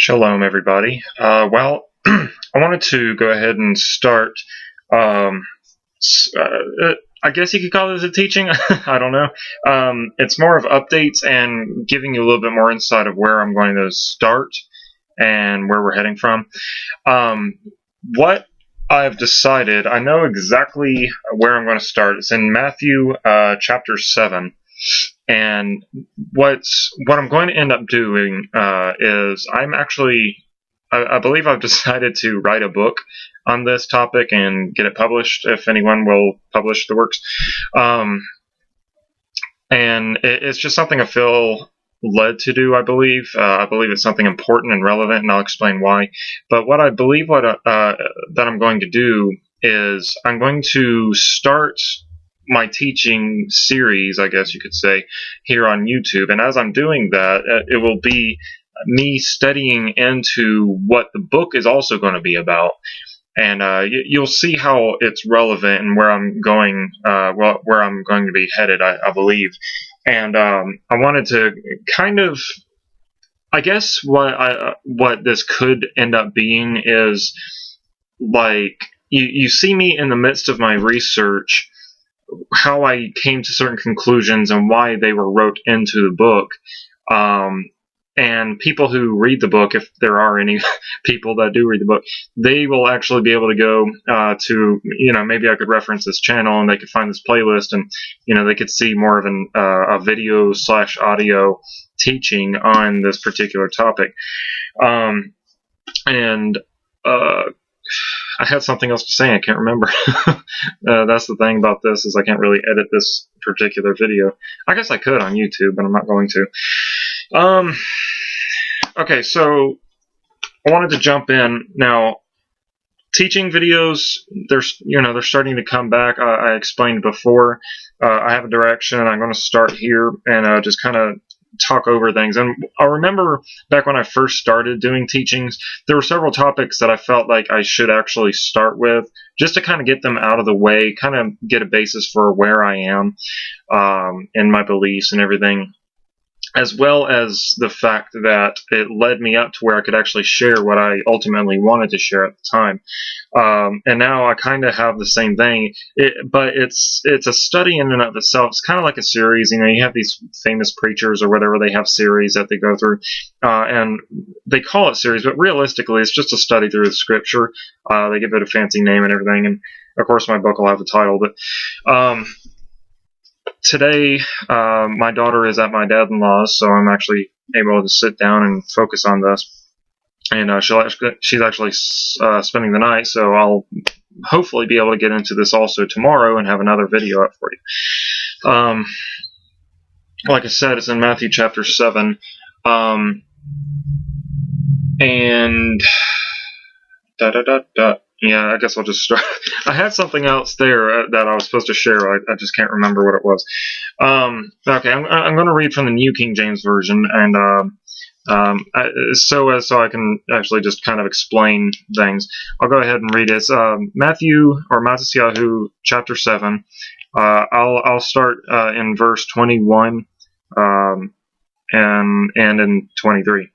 Shalom, everybody. I wanted to go ahead and start. Um, I guess you could call this a teaching. I don't know. It's more of updates and giving you a little bit more insight of where I'm going to start and where we're heading from. What I've decided, I know exactly where I'm going to start. It's in Matthew chapter 7. And what I'm going to end up doing is I believe I've decided to write a book on this topic and get it published if anyone will publish the works. And it's just something I feel led to do, I believe. I believe it's something important and relevant, and I'll explain why. But what I believe that I'm going to do is I'm going to start my teaching series, I guess you could say, here on YouTube. And as I'm doing that, it will be me studying into what the book is also going to be about. And you'll see how it's relevant and where I'm going, where I'm going to be headed, I believe. And I wanted to kind of, I guess what this could end up being is like you see me in the midst of my research, how I came to certain conclusions and why they were wrote into the book. And people who read the book, if there are any people that do read the book, they will actually be able to go to, maybe I could reference this channel and they could find this playlist and, they could see more of a video / audio teaching on this particular topic. I had something else to say. I can't remember. That's the thing about this is I can't really edit this particular video. I guess I could on YouTube, but I'm not going to. Okay, so I wanted to jump in now. Teaching videos, they're starting to come back. I explained before. I have a direction, and I'm going to start here and just kind of talk over things. And I remember back when I first started doing teachings, there were several topics that I felt like I should actually start with just to kind of get them out of the way, kind of get a basis for where I am in my beliefs and everything, as well as the fact that it led me up to where I could actually share what I ultimately wanted to share at the time. And now I kind of have the same thing, but it's a study in and of itself. It's kind of like a series. You have these famous preachers or whatever, they have series that they go through, and they call it series, but realistically it's just a study through the scripture. They give it a fancy name and everything, and of course my book will have a title, but today, my daughter is at my dad-in-law's, so I'm actually able to sit down and focus on this. And she's actually spending the night, so I'll hopefully be able to get into this also tomorrow and have another video up for you. Like I said, it's in Matthew chapter 7. And yeah, I guess I'll just start. I had something else there that I was supposed to share. I just can't remember what it was. Okay, I'm going to read from the New King James Version, and so I can actually just kind of explain things. I'll go ahead and read it. It's Matthew chapter 7. I'll start in verse 21 and in 23.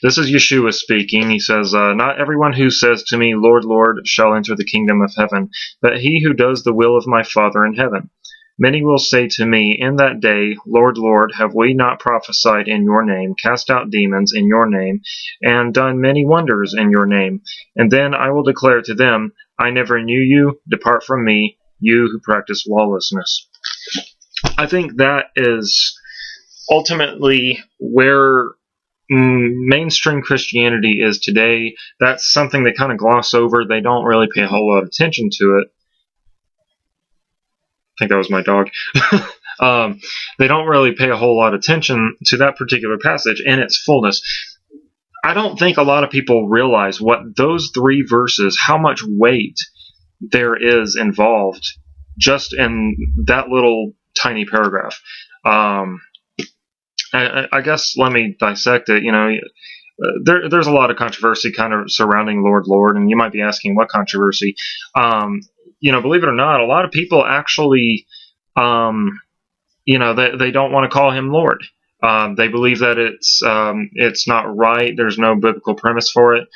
This is Yeshua speaking. He says, "Not everyone who says to me, 'Lord, Lord,' shall enter the kingdom of heaven, but he who does the will of my Father in heaven. Many will say to me in that day, 'Lord, Lord, have we not prophesied in your name, cast out demons in your name, and done many wonders in your name?' And then I will declare to them, 'I never knew you. Depart from me, you who practice lawlessness.'" I think that is ultimately where mainstream Christianity is today. That's something they kind of gloss over. They don't really pay a whole lot of attention to it. I think that was my dog. They don't really pay a whole lot of attention to that particular passage and its fullness. I don't think a lot of people realize what those 3 verses, how much weight there is involved just in that little tiny paragraph. I guess let me dissect it. There's a lot of controversy kind of surrounding Lord, Lord, and you might be asking what controversy. Believe it or not, a lot of people actually, they don't want to call him Lord. They believe that it's not right. There's no biblical premise for it.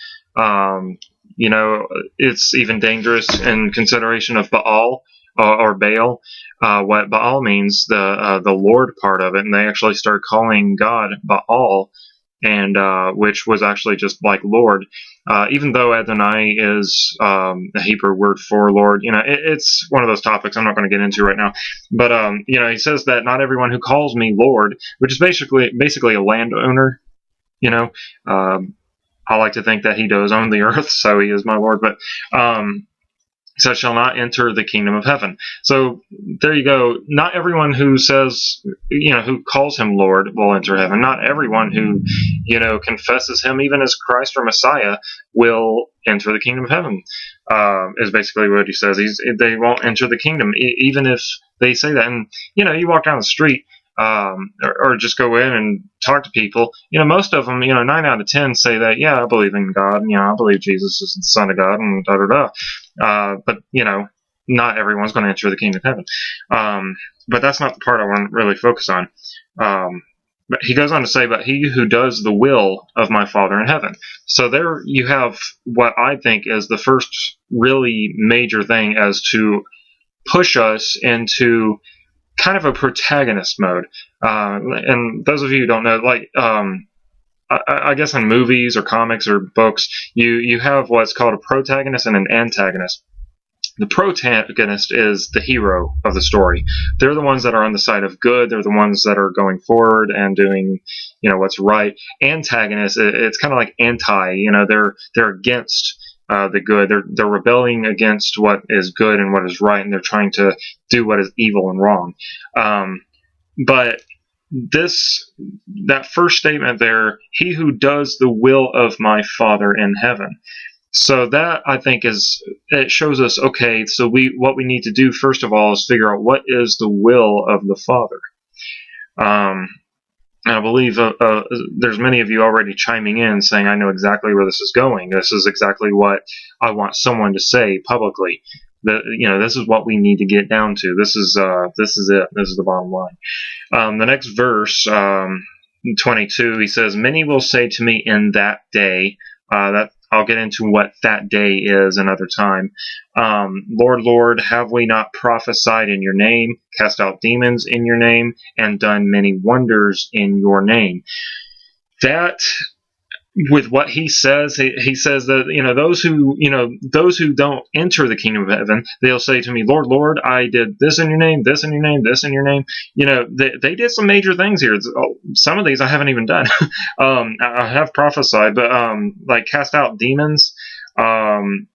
You know, it's even dangerous in consideration of Baal or Baal. What Baal means, the Lord part of it, and they actually start calling God Baal, and which was actually just like Lord. Even though Adonai is a Hebrew word for Lord, you know, it's one of those topics I'm not going to get into right now. But you know, he says that not everyone who calls me Lord, which is basically a landowner, you know. I like to think that he does own the earth, so he is my Lord. But so shall not enter the kingdom of heaven. So there you go. Not everyone who says, you know, who calls him Lord will enter heaven. Not everyone who, you know, confesses him even as Christ or Messiah will enter the kingdom of heaven. Is basically what he says. They won't enter the kingdom, even if they say that. And, you know, you walk down the street, or just go in and talk to people. You know, most of them, you know, 9 out of 10 say that, yeah, I believe in God, and, you know, I believe Jesus is the Son of God, and da da da. But, you know, not everyone's going to enter the kingdom of heaven. But that's not the part I want to really focus on. But he goes on to say, but he who does the will of my Father in heaven. So there you have what I think is the first really major thing as to push us into kind of a protagonist mode. And those of you who don't know, like, I guess in movies or comics or books, you have what's called a protagonist and an antagonist. The protagonist is the hero of the story. They're the ones that are on the side of good. They're the ones that are going forward and doing, you know, what's right. Antagonist, it's kind of like anti. You know, they're against the good. They're rebelling against what is good and what is right, and they're trying to do what is evil and wrong. But that first statement there, he who does the will of my Father in heaven. So that, I think, it shows us, okay, so what we need to do first of all is figure out what is the will of the Father. I believe there's many of you already chiming in saying, I know exactly where this is going. This is exactly what I want someone to say publicly. You know, this is what we need to get down to. This is it. This is the bottom line. The next verse, 22, he says, many will say to me in that day, that I'll get into what that day is another time. Lord, Lord, have we not prophesied in your name, cast out demons in your name, and done many wonders in your name? That, with what he says that, you know, those who don't enter the kingdom of heaven, they'll say to me, Lord, Lord, I did this in your name, this in your name, this in your name. You know, they did some major things here. Some of these I haven't even done. I have prophesied, but like cast out demons, done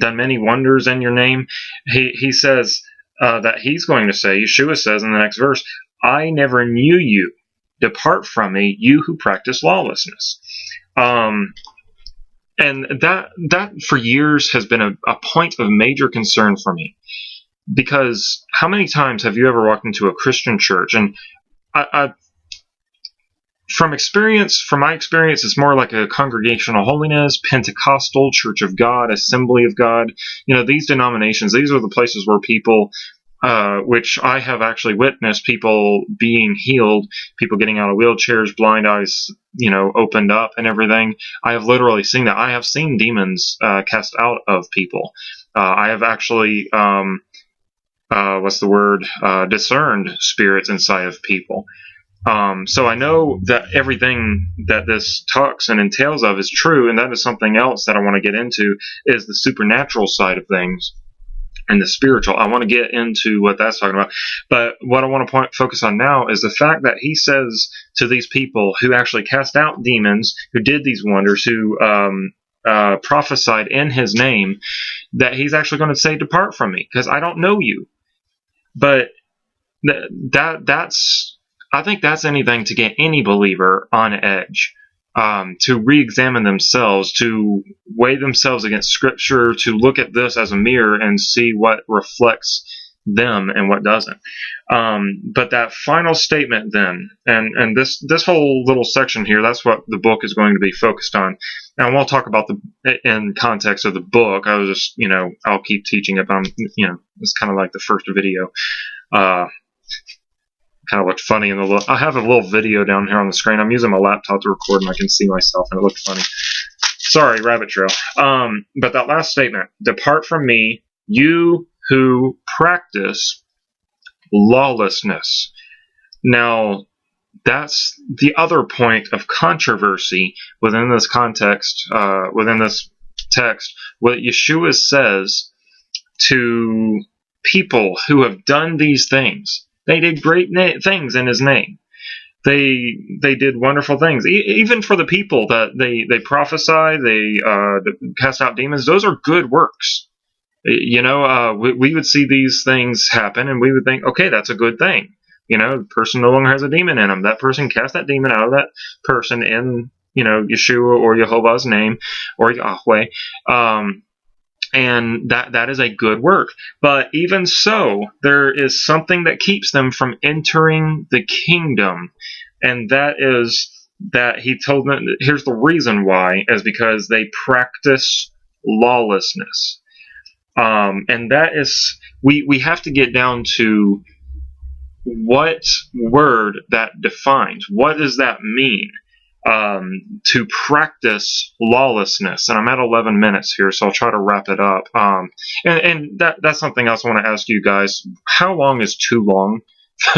many wonders in your name. He says that he's going to say, Yeshua says in the next verse, I never knew you. Depart from me, you who practice lawlessness. And that for years has been a point of major concern for me, because how many times have you ever walked into a Christian church, and from my experience, it's more like a Congregational Holiness, Pentecostal, Church of God, Assembly of God. You know, these denominations, these are the places where people, which I have actually witnessed, people being healed, people getting out of wheelchairs, blind eyes, you know, opened up and everything. I have literally seen that. I have seen demons cast out of people. I have actually, discerned spirits inside of people. So I know that everything that this talks and entails of is true, and that is something else that I want to get into, is the supernatural side of things. And the spiritual. I want to get into what that's talking about. But what I want to focus on now is the fact that he says to these people who actually cast out demons, who did these wonders, who prophesied in his name, that he's actually going to say, depart from me, because I don't know you. But that's I think that's anything to get any believer on edge. To re-examine themselves, to weigh themselves against Scripture, to look at this as a mirror and see what reflects them and what doesn't. But that final statement then, and this whole little section here, that's what the book is going to be focused on. And I won't talk about in context of the book. I was just, you know, I'll keep teaching it, but you know, it's kind of like the first video. Kind of looked funny in the look. I have a little video down here on the screen. I'm using my laptop to record, and I can see myself, and it looked funny. Sorry, rabbit trail. But that last statement: "Depart from me, you who practice lawlessness." Now, that's the other point of controversy within this context, within this text. What Yeshua says to people who have done these things. They did great things in his name. They did wonderful things. Even for the people that they prophesy, they cast out demons. Those are good works. We would see these things happen, and we would think, okay, that's a good thing. The person no longer has a demon in them. That person cast that demon out of that person in, Yeshua or Jehovah's name or Yahweh. And that is a good work. But even so, there is something that keeps them from entering the kingdom. And that is that he told them, here's the reason why, is because they practice lawlessness. And that is, we have to get down to what word that defines. What does that mean? To practice lawlessness, and I'm at 11 minutes here, so I'll try to wrap it up. And that's something else I want to ask you guys. How long is too long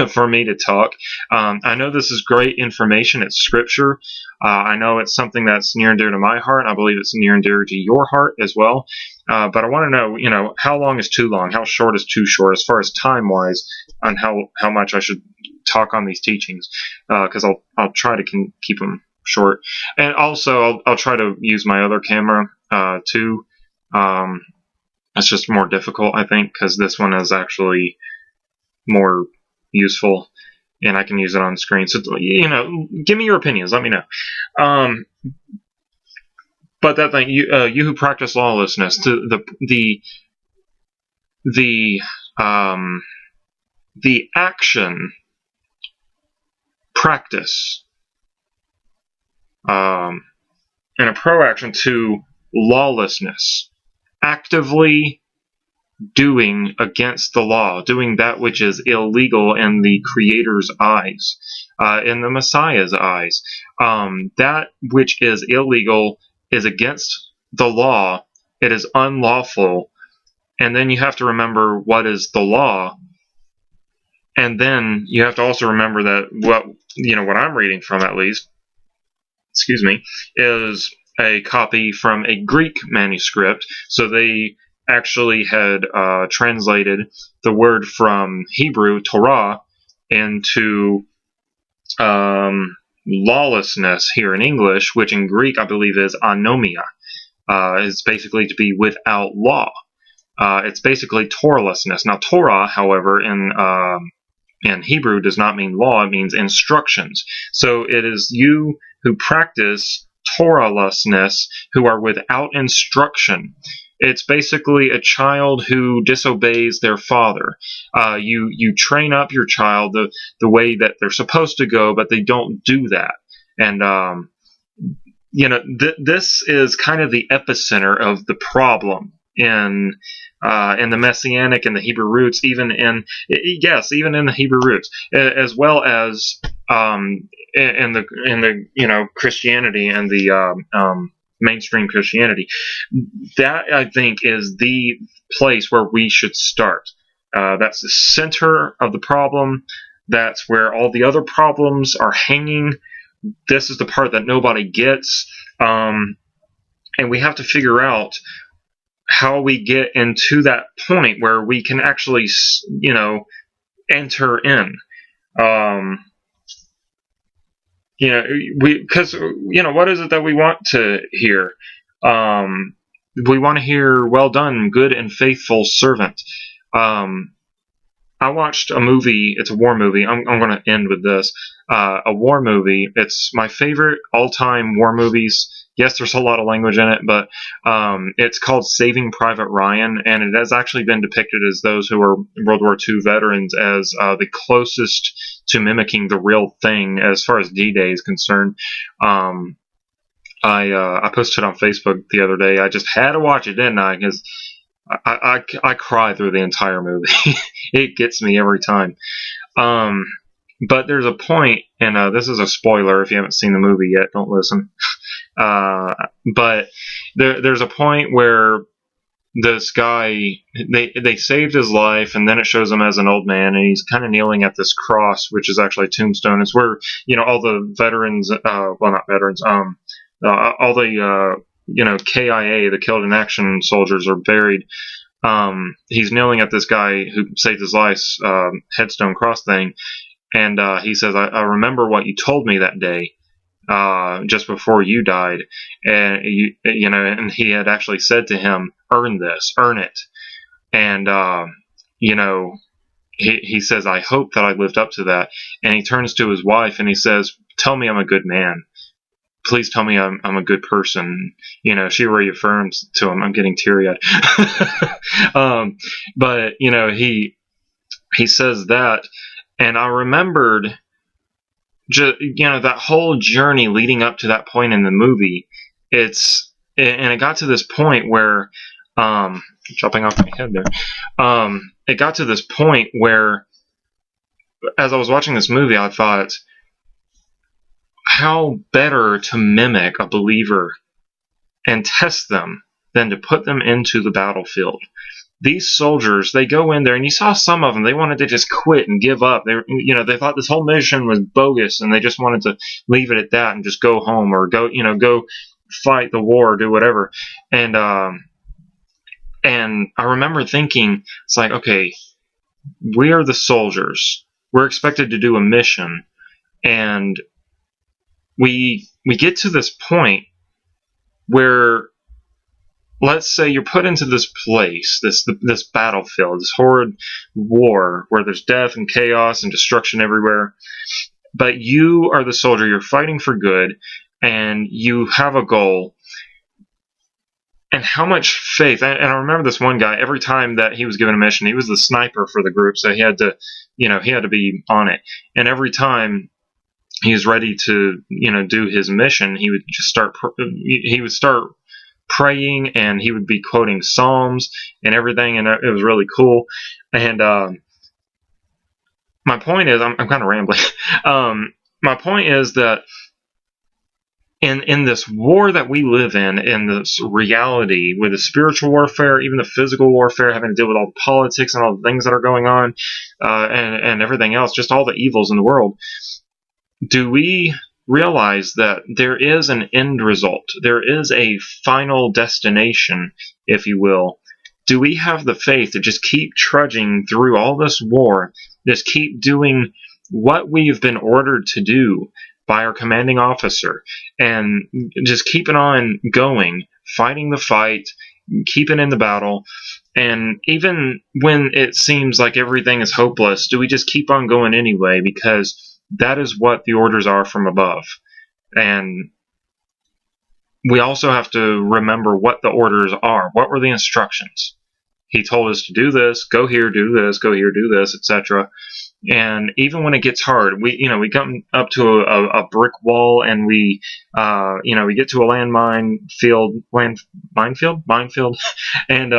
for me to talk? I know this is great information. It's scripture. I know it's something that's near and dear to my heart. I believe it's near and dear to your heart as well. But I want to know, how long is too long? How short is too short, as far as time-wise, on how much I should talk on these teachings? Because I'll try to keep them short, and also I'll try to use my other camera too. It's just more difficult, I think, because this one is actually more useful, and I can use it on screen. So give me your opinions. Let me know. But that thing, you who practice lawlessness, the action practice. And a proaction to lawlessness, actively doing against the law, doing that which is illegal in the Creator's eyes, in the Messiah's eyes. That which is illegal is against the law. It is unlawful. And then you have to remember what is the law. And then you have to also remember that what I'm reading from, at least, is a copy from a Greek manuscript. So they actually had translated the word from Hebrew, Torah, into lawlessness here in English, which in Greek I believe is anomia. It's basically to be without law. It's basically Torahlessness. Now, Torah, however, in Hebrew does not mean law, it means instructions. So it is you who practice Torahlessness who are without instruction. It's basically a child who disobeys their father. You train up your child the way that they're supposed to go, but they don't do that. And this is kind of the epicenter of the problem in the Messianic and the Hebrew roots, even in the Hebrew roots, as well as in the Christianity and the mainstream Christianity. That, I think, is the place where we should start. That's the center of the problem. That's where all the other problems are hanging. This is the part that nobody gets, and we have to figure out how we get into that point where we can actually, enter in. Because what is it that we want to hear? We want to hear, "Well done, good and faithful servant." I watched a movie. It's a war movie. I'm going to end with this. A war movie. It's my favorite all-time war movies. Yes, there's a lot of language in it, but it's called Saving Private Ryan, and it has actually been depicted as those who are World War II veterans as the closest to mimicking the real thing as far as D-Day is concerned. I posted on Facebook the other day. I just had to watch it, didn't I? Because I cry through the entire movie. It gets me every time. But there's a point, and this is a spoiler if you haven't seen the movie yet, don't listen. But there's a point where this guy, they saved his life, and then it shows him as an old man, and he's kind of kneeling at this cross, which is actually a tombstone. It's where, all the veterans, well, not veterans, all the, KIA, the killed in action soldiers, are buried. He's kneeling at this guy who saved his life, headstone cross thing, and he says, I remember what you told me that day, just before you died, and and he had actually said to him, earn this, earn it. And he says, I hope that I lived up to that. And he turns to his wife and he says, tell me I'm a good man, please tell me I'm a good person. She reaffirms to him. I'm getting teary-eyed. But he says that, and I remembered that whole journey leading up to that point in the movie. And it got to this point where, jumping off my head there, it got to this point where, as I was watching this movie, I thought, how better to mimic a believer and test them than to put them into the battlefield. These soldiers, they go in there, and you saw some of them, they wanted to just quit and give up. They thought this whole mission was bogus, and they just wanted to leave it at that and just go home, or go fight the war, or do whatever. And I remember thinking, it's like, okay, we are the soldiers. We're expected to do a mission, and we get to this point where, let's say you're put into this place, this battlefield, this horrid war where there's death and chaos and destruction everywhere. But you are the soldier. You're fighting for good, and you have a goal. And how much faith? And I remember this one guy. Every time that he was given a mission, he was the sniper for the group, so he had to be on it. And every time he was ready to do his mission, he would just start praying, and he would be quoting Psalms and everything, and it was really cool. And my point is, I'm kind of rambling. My point is that in this war that we live in this reality, with the spiritual warfare, even the physical warfare, having to deal with all the politics and all the things that are going on, and everything else, just all the evils in the world, do we realize that there is an end result? There is a final destination, if you will. Do we have the faith to just keep trudging through all this war, just keep doing what we've been ordered to do by our commanding officer, and just keeping on going, fighting the fight, keeping in the battle? And even when it seems like everything is hopeless, do we just keep on going anyway, because that is what the orders are from above? And we also have to remember what the orders are. What were the instructions? He told us to do this, go here, do this, go here, do this, etc. And even when it gets hard, we come up to a brick wall, and we get to a minefield, and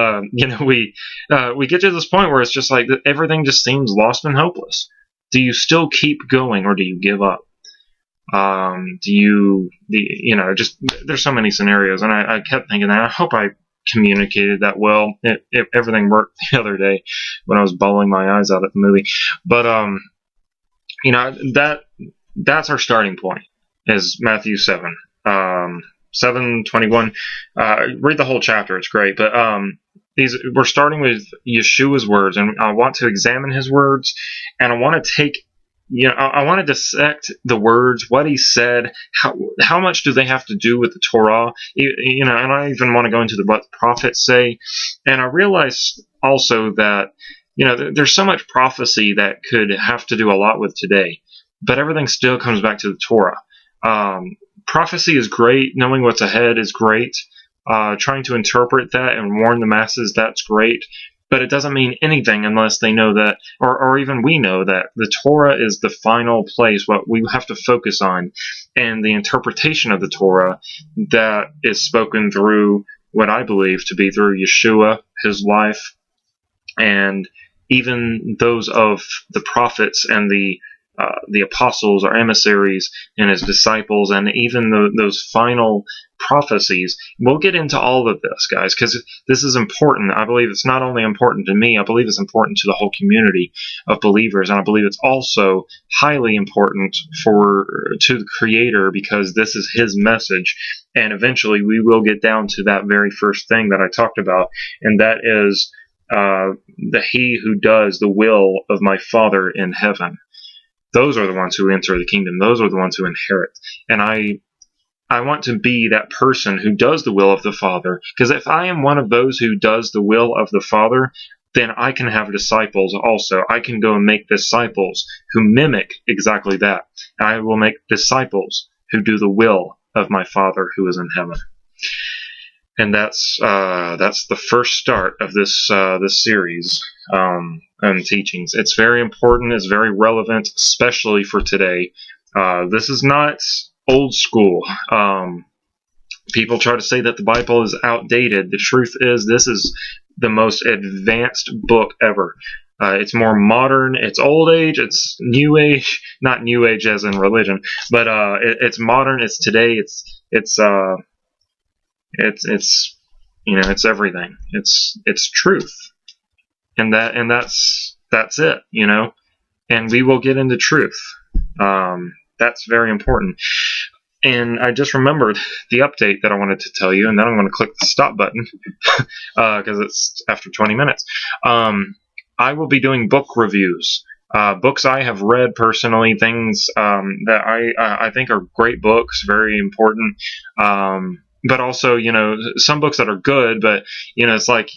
we get to this point where it's just like everything just seems lost and hopeless. Do you still keep going, or do you give up? There's so many scenarios, and I kept thinking that. I hope I communicated that well. Everything worked the other day when I was bawling my eyes out at the movie. But that's our starting point, is Matthew 7, 7:21. Read the whole chapter; it's great. But we're starting with Yeshua's words, and I want to examine his words, and I want to take. I want to dissect the words, what he said, how much do they have to do with the Torah, and I even want to go into what the prophets say. And I realize also that, there's so much prophecy that could have to do a lot with today, but everything still comes back to the Torah. Prophecy is great. Knowing what's ahead is great. Trying to interpret that and warn the masses, that's great. But it doesn't mean anything unless they know that, or even we know that the Torah is the final place, what we have to focus on, and the interpretation of the Torah that is spoken through what I believe to be through Yeshua, his life, and even those of the prophets and the the apostles or emissaries and his disciples, and even those final prophecies. We'll get into all of this, guys, because this is important. I believe it's not only important to me, I believe it's important to the whole community of believers, and I believe it's also highly important to the Creator, because this is his message. And eventually we will get down to that very first thing that I talked about, and that is he who does the will of my Father in heaven. Those are the ones who enter the kingdom. Those are the ones who inherit. And I want to be that person who does the will of the Father, because if I am one of those who does the will of the Father, then I can have disciples also. I can go and make disciples who mimic exactly that. I will make disciples who do the will of my Father who is in heaven. And that's the first start of this series and teachings. It's very important. It's very relevant, especially for today. This is not old school. People try to say that the Bible is outdated. The truth is, this is the most advanced book ever. It's more modern. It's old age. It's new age. Not new age as in religion, but it's modern. It's today. It's it's everything. It's truth, and that's it. And we will get into truth. That's very important. And I just remembered the update that I wanted to tell you, and then I'm going to click the stop button because it's after 20 minutes. I will be doing book reviews. Books I have read personally, things that I think are great books, very important. But also, some books that are good, but, it's like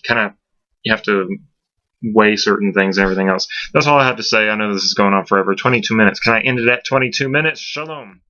you have to weigh certain things and everything else. That's all I have to say. I know this is going on forever. 22 minutes. Can I end it at 22 minutes? Shalom.